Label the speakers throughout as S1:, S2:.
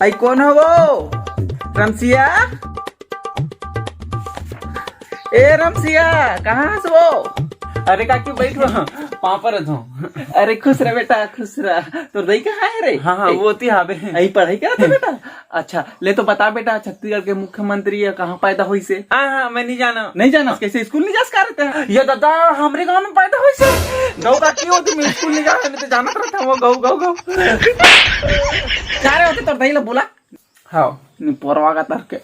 S1: आई कौन हो वो? रमसिया, ए रमसिया, कहाँ है वो? अरे काकी बैठो, वहाँ पर हूँ। अरे खुश रह बेटा, खुश रह। तो दही कहाँ है रे? हाँ हाँ वो थी हाँ यही पढ़ाई कर रहा था बेटा। अच्छा ले तो बता बेटा, छत्तीसगढ़ के मुख्यमंत्री कहाँ पैदा हुई से? हाँ हाँ मैं नहीं जाना। नहीं जाना कैसे? स्कूल नहीं जा रहे थे? ये दादा हमारे गाँव में पैदा हुई से। गौ काकी होती, मैं स्कूल नहीं जा रहा, मैं तो जाना रहता वो गौ गौ गौ जा रहे होते तो दही ला बोला। हाँ पोरवा का तर्क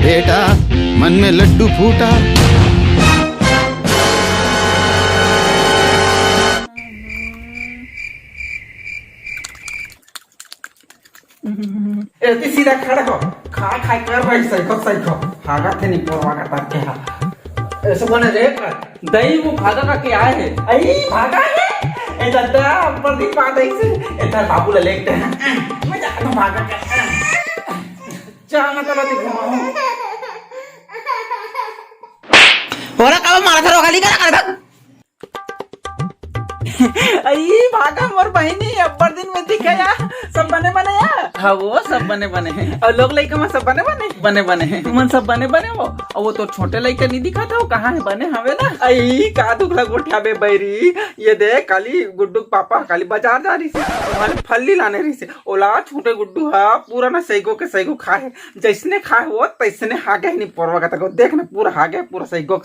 S2: बेटा मन में लड्डू फूटा।
S1: ऐसे सीधा खड़ा हो, खा खा कर भाई सही खो भागा थे नहीं पोरवा का तार के हा ऐसे बने रे दही वो भागा का क्या है? आई भागा है ए दादा ऊपर दी पा दही से इधर बाबू ले लेते हैं मैं जा तो भागा के जाना तो लती घुमाऊं होरा कब मारा था रोगाली करा कर आई भागा मोर बहिनी अब्बर दिन में दिखाया सब बने बने यार। हाँ वो सब बने बने और लोग लड़का में सब बने बने तुमन सब बने वो और वो तो छोटे लड़का नहीं दिखा था वो कहाँ है बने हवे ना। आई का दुखला गोठा बे बैरी ये देख काली गुड्डू पापा काली बाजार जा रही से तुम्हारे फल्ली लाने रही से ओला छोटे गुड्डू हा पूरा ना सैगो के सैगो खाए जैसने खाए वो तैसने हागे नहीं पोरवा का तक देख ना पूरा हागे पूरा सैगो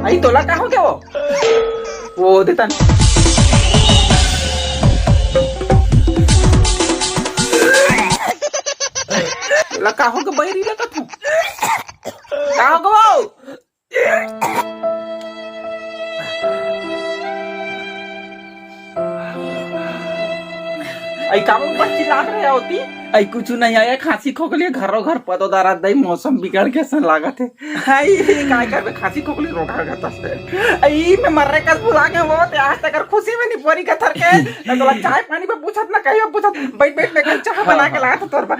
S1: आई तोला का हो गया वो देता लका हो गया बैरी लगा तू का हो गया आई काम बच्ची लाग रहा होती आई कुछ नहीं आया खांसी खोखली घरों घर पदोदारा दई मौसम बिगड़ के सन लागा थे आई काय कर खांसी खोखली रोका गता से आई मैं मरने का बुला के वो ते आज तक खुशी में नहीं पोरी का थर के ना तो चाय पानी पे पूछत ना कहियो पूछत बैठ मैं चाय बना के लाया था तोर पर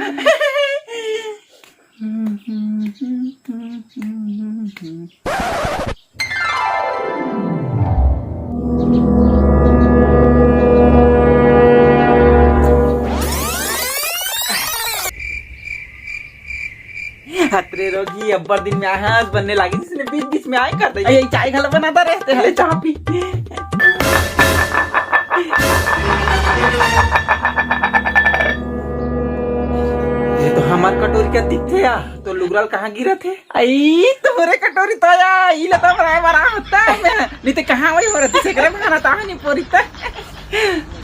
S1: हतरे रोगी अब्बर दिन में आहाज बनने लगी इसने बीच में आए कर दे ये चाय खला बनाता रहते हैं चाय पी ये तो हमार कटोरी का दिखते या तो लुगराल कहाँ गिरा थे आई तुम्हारे कटोरी तो या ये लता बड़ा होता है नहीं तो कहाँ वही हो रहा थी करे खाना था नहीं पूरी तक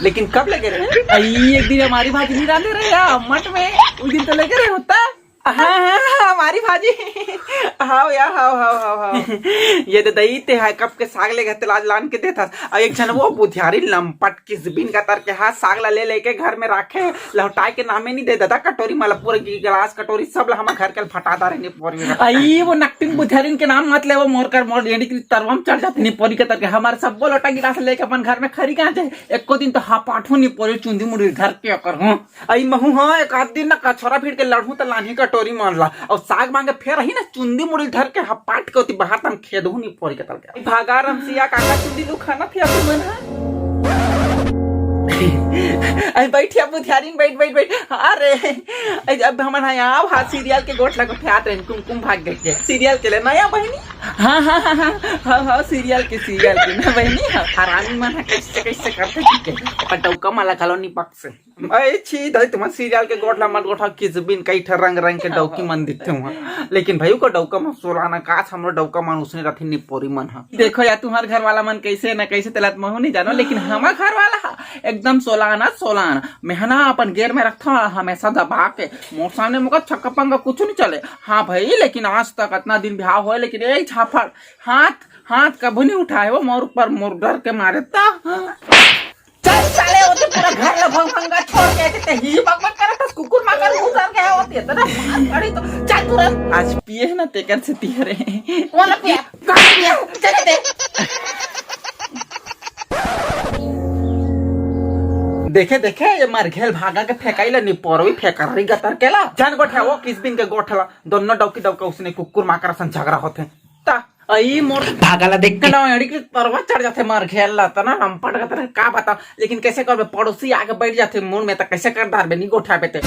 S1: लेकिन कब लगे रहे आई एक दिन हमारी भाजी नहीं डाले रहे या मठ में उस दिन तो लगे रहे होता हाँ हमारी भाजी हाओ या हाओ ये तो दही ते है कब के साग ले गए लाज लान के देता और एक जन वो बुधियारी लंपट किस बिन का तर के हाथ साग ला ले लेके घर में रखे लौटाई के नामे नहीं दे देता कटोरी मतलब पूरे गिलास कटोरी सब ला हमारे घर के फटाता रहने पोरी आई वो नकटिन बुधियारी के नाम मत ले वो मोर कर मोर यानी कि तरवम चढ़ जाते नहीं पोरी के तर के हमारे सब वो लोटा गिलास लेके अपन घर में खरी कहाँ जाए एक को दिन तो हाँ पाठू नहीं पोरी चुंदी मुड़ी घर के कर हूँ आई महू हाँ एक आध दिन ना छोरा फीट के लड़ू तो लानी कटोरी मान ला और साग मांगे फेर ही ना चुंदी मुड़ी धर के हपाट के होती बाहर तम खेदहू नहीं पोरी के तल के भागा रमसिया काका चुंदी दु खाना थी अब मन आई बैठी अब ध्यान बैठ अरे अब हमारा यहाँ हाथ सीरियल के गोट लगा ख्यात रहे कुमकुम भाग गए सीरियल के लिए नया बहनी हाँ सीरियल के ना बहनी हरामी मन कैसे करते ठीक है पर डौका माला कॉलोनी पक्ष से अरे छी दही तुम सीरियल के गोट ला मत गोठा किस बिन कई ठर रंग के डौकी मन दिखते हुआ लेकिन भाई को डौका मन सोलाना काश हमरो डौका मन उसने रखी नहीं पोरी मन हा देखो यार तुम्हारे घर वाला मन कैसे ना कैसे तलात महू नहीं जानो लेकिन हमारा घर वाला एकदम सोलाना मेहना अपन गेर में रखता हमेशा दबा के मोर सामने मुका छक्का पंगा कुछ नहीं चले हाँ भाई लेकिन आज तक इतना दिन ब्याह हुआ लेकिन एक छाफड़ हाथ कभी नहीं उठाए वो मोर पर मोर डर के मारे था चल साले होते पूरा घर ला भंगा छोड़ के कहते ही बकबक करे तो कुकुर मगर घुसर गया होती है ना अरे तो चल तुरंत आज पिए ना तेकर से तिहरे कौन पिया चल दे देखे देखे ये मार घेल भागा के फेंकाइला नी परवी फेंकरी गतर केला जान गोठा वो किस बिन के गोठला दोनों डौकी डौका उसने कुकुर माकर सन झगड़ा होते ता आई मोर भागाला देख के ना अड़ी के परवा चढ़ जाते मार घेलला त ना हम पड़ गतर का बता लेकिन कैसे करबे पड़ोसी आगे बैठ जाते मुंह में त कैसे कर दार बे नी गोठा पे ते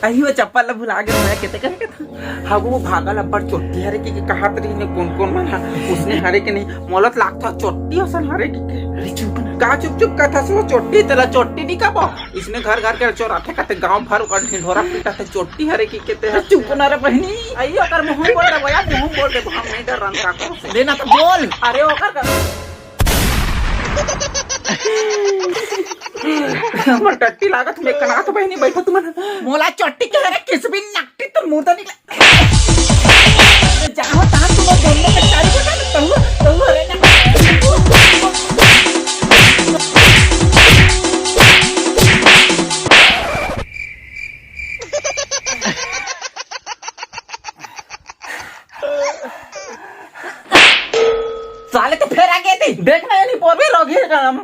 S1: आई वो चप्पल भुला गए मैं कहते करके था हाँ वो भागला बड़ चोटी हरे की कहा तरी ने कौन माना उसने हरे के नहीं मोलत लागता चोटी असन हरे की का चुप चुप कथा से वो चोटी तेरा चोटी नहीं कबो इसने घर घर के चोराथे कहते गांव भर उकर ढिंढोरा पीटा थे चोटी हरे की कहते हैं चुप ना रे बहनी आई ओकर मुंह बोल रे भैया मुंह बोल रे हम नहीं डर रन का को लेना तो बोल अरे ओकर हमर टट्टी लागत में कना तो बहनी बैठो तुम मोला चोटी के रे किस भी नकटी तो मुंह तो निकला जाओ ता तुम दोनों के चारी को तो अरे ना साले तो फिर आगे थी देखना नहीं पोबे रोगी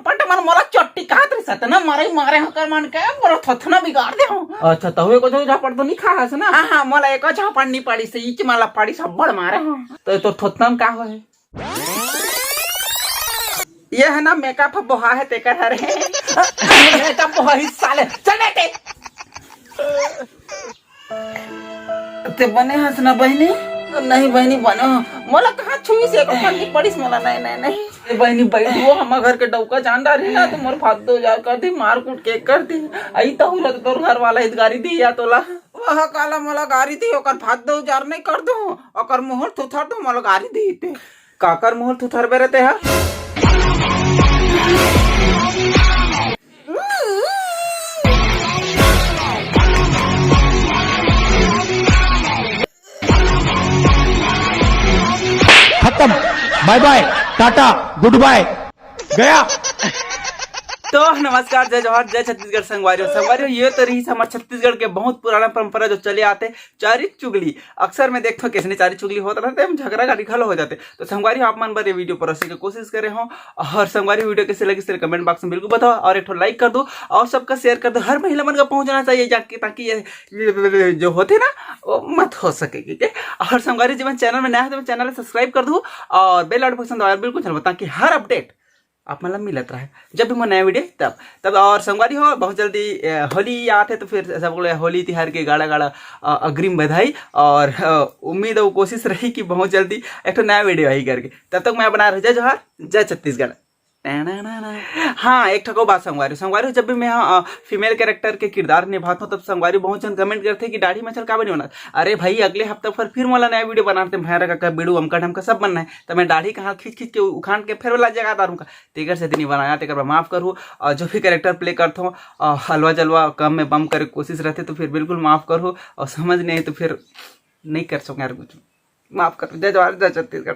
S1: पट मन मोला चट्टी काट रे सत ना मारे हकर मन के मोर थथना बिगाड़ दे हो अच्छा तवे को जो झापड़ तो नहीं खा हस ना हां मोला एक झापड़ नहीं पड़ी से इच माला पड़ी सब्बड़ मारे तो थथना में का हो है ये है ना मेकअप बोहा है तेकर हरे मेकअप बोहा ही साले चल बेटे ते बने हस ना बहनी नहीं बहनी बनो मोला कहाँ छुई से को करनी पड़ी मोला नहीं बहनी बैठ वो हम घर के डौका चांदा रही ना तो मोर फाद दो जा कर दी मार कूट के कर दी आई तो होला तो तोर घर वाला हित गाड़ी दी या तोला वह काला मोला गाड़ी दी ओकर फाद दो जार नहीं कर दो ओकर मोहर थुथर दो मोला गाड़ी दी ते काकर मोहर थुथर बेरते है
S2: खत्म बाय बाय टाटा गुड बाय गया
S1: तो नमस्कार जय जवाहर जय छत्तीसगढ़ संगवारियों ये तो रही हमारे छत्तीसगढ़ के बहुत पुराना परंपरा जो चले आते चारी चुगली अक्सर मैं देखता हूँ किसने चारी चुगली होता रहता है हम झगड़ा गाड़ी खलो हो जाते तो संगवारी आप मन पर ये वीडियो परोसने की कोशिश करे हो और संगवारी वीडियो कैसे लगी सिर्फ कमेंट बॉक्स में बिल्कुल बताओ और एक लाइक कर दो और सबका शेयर कर दो हर महिला मन का पहुंचना चाहिए जाके ताकि ये जो होते ना वो मत हो सके ठीक है और संगवारी जीवन चैनल में नया है तो चैनल सब्सक्राइब कर दो और बेल नोटिफिकेशन दबाओ बिल्कुल चलो ताकि हर अपडेट आप मतलब मिलत रहे जब भी मैं नया वीडियो तब और संगवारी हो बहुत जल्दी होली आते तो फिर सब लोग होली तिहार के गाड़ा गाड़ा अग्रिम बधाई और उम्मीद और कोशिश रही कि बहुत जल्दी एक नया वीडियो आई करके तब तक मैं बना रहा जय जवाहर जय छत्तीसगढ़ हाँ एक ठको बात संगवारी जब भी मैं फीमेल कैरेक्टर के किरदार निभाता हूँ तब संगवारी बहुत जन कमेंट करते हैं कि दाढ़ी मच्छर का नहीं बना अरे भाई अगले हफ्ते फिर मोला नया वीडियो बनाते हैं भैया का बेड़ू अमका ढमका सब बनना है तो मैं दाढ़ी कहाँ खींच के उखाड़ के फिर वाला जगह दारूँ का तेकर से दिन बनाया तेकर माफ करूँ और जो भी कैरेक्टर प्ले करता हूँ हलवा जलवा कम में बम करे कोशिश रहते तो फिर बिल्कुल माफ करूँ और समझ नहीं तो फिर नहीं कर सकूँ यार कुछ माफ कर जय जवाहर जय छत्तीसगढ़।